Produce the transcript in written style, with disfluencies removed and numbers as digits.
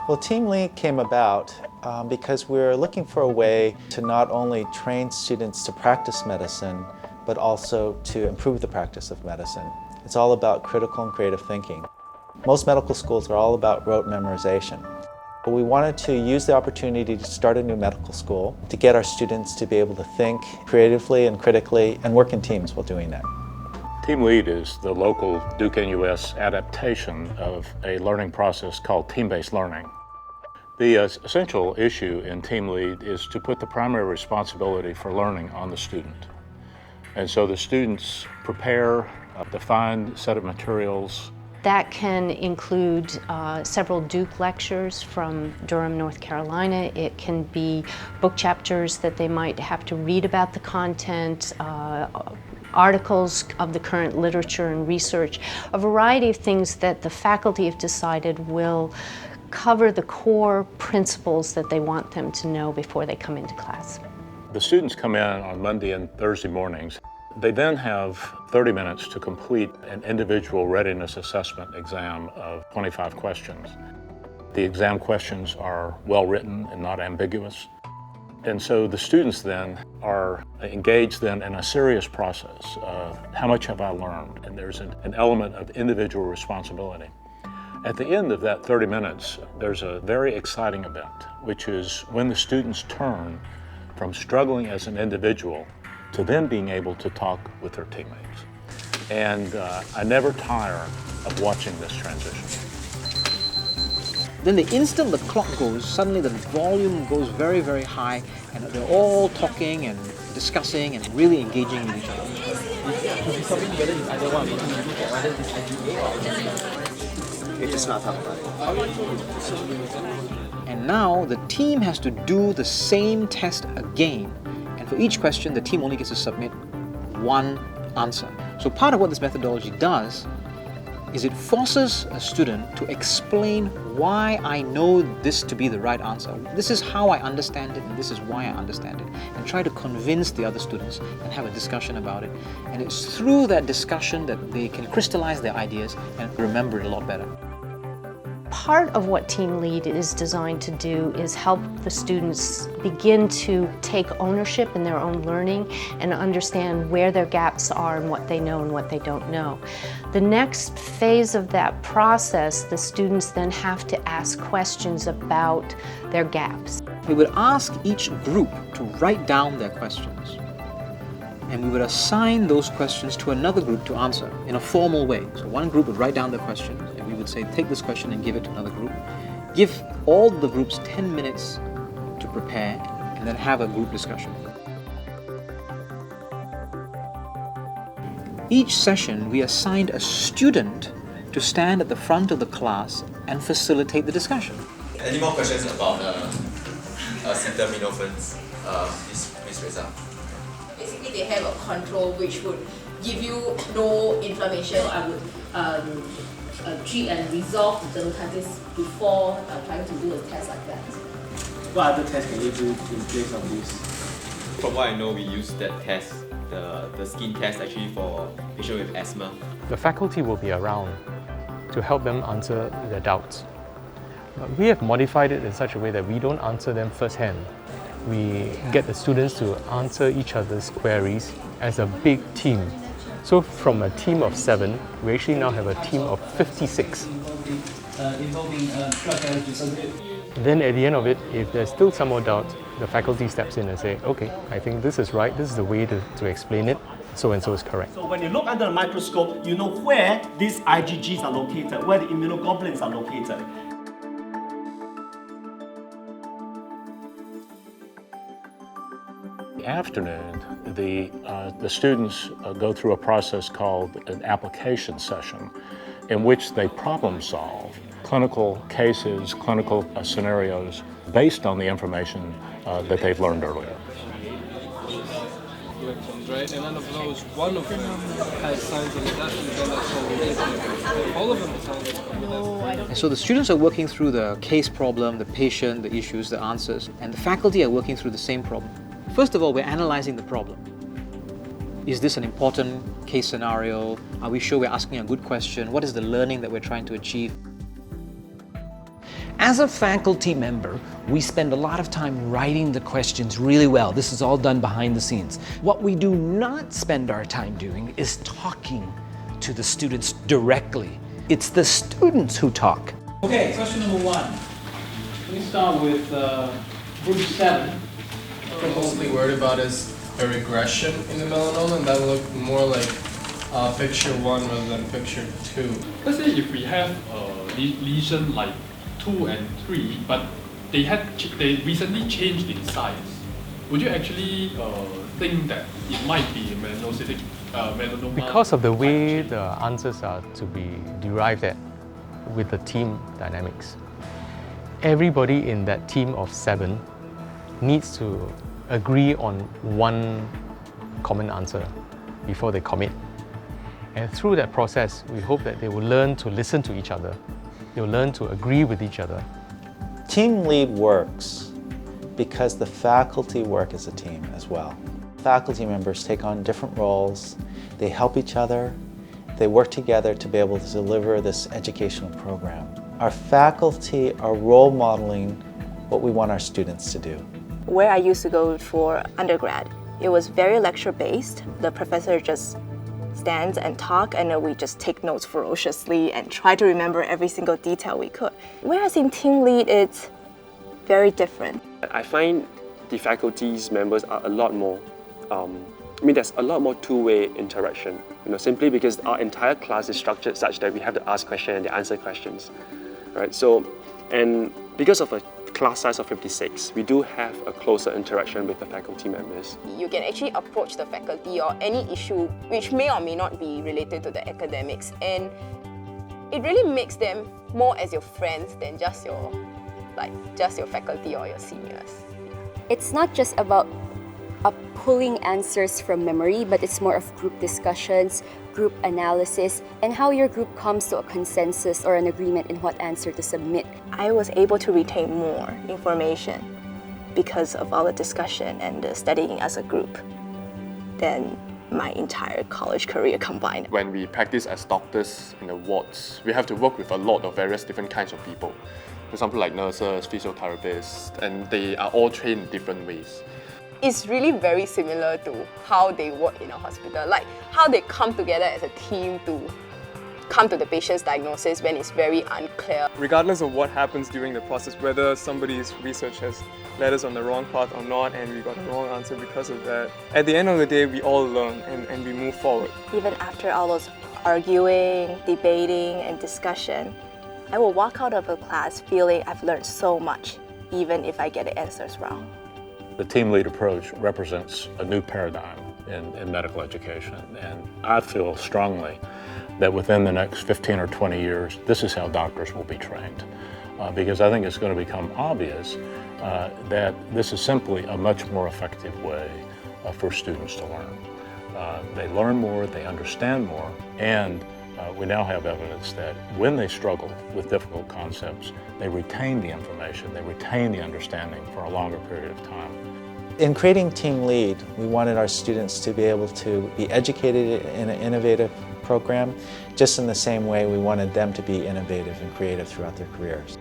Well, TeamLEAD came about because we're looking for a way to not only train students to practice medicine, but also to improve the practice of medicine. It's all about critical and creative thinking. Most medical schools are all about rote memorization. But we wanted to use the opportunity to start a new medical school to get our students to be able to think creatively and critically and work in teams while doing that. TeamLEAD is the local Duke-NUS adaptation of a learning process called team-based learning. The essential issue in TeamLEAD is to put the primary responsibility for learning on the student. And so the students prepare a defined set of materials. That can include several Duke lectures from Durham, North Carolina. It can be book chapters that they might have to read about the content, articles of the current literature and research, a variety of things that the faculty have decided will cover the core principles that they want them to know before they come into class. The students come in on Monday and Thursday mornings. They then have 30 minutes to complete an individual readiness assessment exam of 25 questions. The exam questions are well written and not ambiguous. And so the students then are engaged then in a serious process of how much have I learned? And there's an element of individual responsibility. At the end of that 30 minutes, there's a very exciting event, which is when the students turn from struggling as an individual to then being able to talk with their teammates. And I never tire of watching this transition. Then the instant the clock goes, suddenly the volume goes very, very high, and they're all talking and discussing and really engaging with each other. And now the team has to do the same test again. And for each question, the team only gets to submit one answer. So part of what this methodology does is it forces a student to explain why I know this to be the right answer. This is how I understand it, and this is why I understand it. And try to convince the other students and have a discussion about it. And it's through that discussion that they can crystallize their ideas and remember it a lot better. Part of what TeamLEAD is designed to do is help the students begin to take ownership in their own learning and understand where their gaps are and what they know and what they don't know. The next phase of that process, the students then have to ask questions about their gaps. We would ask each group to write down their questions, and we would assign those questions to another group to answer in a formal way. So one group would write down their questions, and we would say, take this question and give it to another group. Give all the groups 10 minutes to prepare, and then have a group discussion. Each session, we assigned a student to stand at the front of the class and facilitate the discussion. Any more questions about acetaminophen, Ms. Reza? Basically, they have a control which would give you no inflammation. I would treat and resolve the dermatitis before trying to do a test like that. What other tests can you do in place of this? From what I know, we use that test, the skin test, actually for patients with asthma. The faculty will be around to help them answer their doubts. We have modified it in such a way that we don't answer them firsthand. We get the students to answer each other's queries as a big team. So from a team of 7, we actually now have a team of 56. Then at the end of it, if there's still some more doubt, the faculty steps in and say, okay, I think this is right, this is the way to explain it, so and so is correct. So when you look under the microscope, you know where these IgGs are located, where the immunoglobulins are located. In the afternoon, the students go through a process called an application session in which they problem solve clinical cases, clinical scenarios based on the information that they've learned earlier. Right? And out of those, one of them has signs of all of them have signs of. And so the students are working through the case problem, the patient, the issues, the answers, and the faculty are working through the same problem. First of all, we're analyzing the problem. Is this an important case scenario? Are we sure we're asking a good question? What is the learning that we're trying to achieve? As a faculty member, we spend a lot of time writing the questions really well. This is all done behind the scenes. What we do not spend our time doing is talking to the students directly. It's the students who talk. Okay, question number 1. Let me start with group 7. What I'm mostly worried about is a regression in the melanoma, and that will look more like picture 1 rather than picture 2. Let's say if we have a lesion like 2 and 3, but they recently changed in size, would you actually think that it might be a melanocytic melanoma? Because of the way the answers are to be derived at with the team dynamics, everybody in that team of 7 needs to agree on one common answer before they commit. And through that process, we hope that they will learn to listen to each other. They will learn to agree with each other. TeamLEAD works because the faculty work as a team as well. Faculty members take on different roles, they help each other, they work together to be able to deliver this educational program. Our faculty are role modeling what we want our students to do. Where I used to go for undergrad, it was very lecture-based. The professor just stands and talk, and then we just take notes ferociously and try to remember every single detail we could. Whereas in TeamLEAD, it's very different. I find the faculty's members are a lot more, there's a lot more two-way interaction, simply because our entire class is structured such that we have to ask questions and they answer questions, right? So, and because of a class size of 56, we do have a closer interaction with the faculty members. You can actually approach the faculty or any issue which may or may not be related to the academics, and it really makes them more as your friends than just your faculty or your seniors. It's not just about pulling answers from memory, but it's more of group discussions, group analysis, and how your group comes to a consensus or an agreement in what answer to submit. I was able to retain more information because of all the discussion and the studying as a group than my entire college career combined. When we practice as doctors in the wards, we have to work with a lot of various different kinds of people. For example, like nurses, physiotherapists, and they are all trained in different ways. It's really very similar to how they work in a hospital, like how they come together as a team to come to the patient's diagnosis when it's very unclear. Regardless of what happens during the process, whether somebody's research has led us on the wrong path or not, and we got the wrong answer because of that, at the end of the day, we all learn and we move forward. Even after all those arguing, debating, and discussion, I will walk out of a class feeling I've learned so much, even if I get the answers wrong. The TeamLEAD approach represents a new paradigm in medical education, and I feel strongly that within the next 15 or 20 years, this is how doctors will be trained. Because I think it's going to become obvious that this is simply a much more effective way for students to learn. They learn more, they understand more, and we now have evidence that when they struggle with difficult concepts, they retain the information, they retain the understanding for a longer period of time. In creating TeamLEAD, we wanted our students to be able to be educated in an innovative program, just in the same way we wanted them to be innovative and creative throughout their careers.